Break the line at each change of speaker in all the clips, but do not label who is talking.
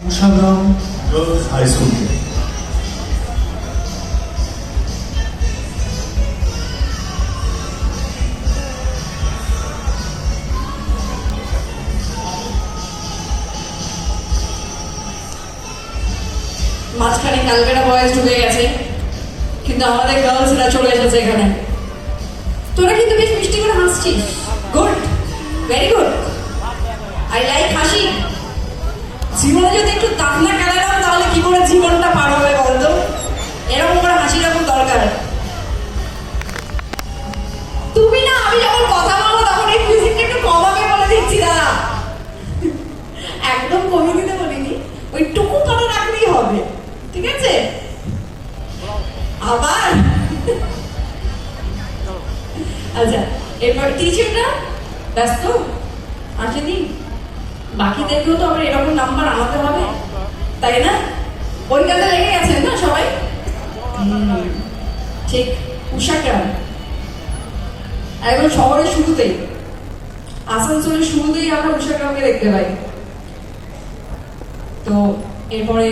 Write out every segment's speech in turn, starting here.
Ushagram girls high school.
মাঝখানে Calcutta boys ঢুকে গেছে, কিন্তু আমাদের গার্লসরা চলে এসেছে এখানে। তোরা কিন্তু বেশ মিষ্টি করে হাসছিস। Good, very good, I like হাসি। জীবনে যদি একটু দাঁত না কাটালাম তাহলে কি করে জীবনটা পার হবে বলতো? এরকম করে হাসি রাখুন দরকার। তুমি না, আমি যখন কথা বলবো তখন এই মিউজিকটা একটু কমাবে বলে দিচ্ছি দাদা। একদম কমিয়ে দিতে বলিনি, ওই টুকু পাতা রাখলেই হবে, ঠিক আছে? আবার আচ্ছা, এরপর টিচারটা ব্যস্ত আসেনি, বাকিদেরকেও তো আবার এরকম নাম্বার আনাতে হবে, তাই না? ওই কাজে লেগে গেছেন না সবাই? ঠিক, উষাগ্রাম একদম শহরের শুরুতেই, আসানসোলের শুরুতেই আমরা উষাগ্রামকে দেখতে পাই। তো এরপরে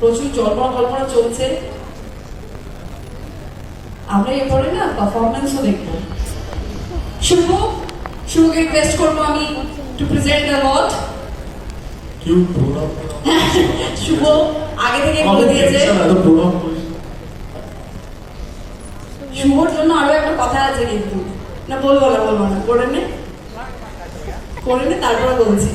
প্রচুর জল্পনা কল্পনা চলছে, আমরা এরপরে না পারফরমেন্সও দেখবো। শুভকে রিকোয়েস্ট করবো আমি টু প্রেজেন্ট দ্য ওয়ার্ড। শুভ আগে থেকে বলে দিয়েছে, শুভর জন্য আরো একটা কথা আছে, কিন্তু না বলবো না করে নে তারপরে বলছি।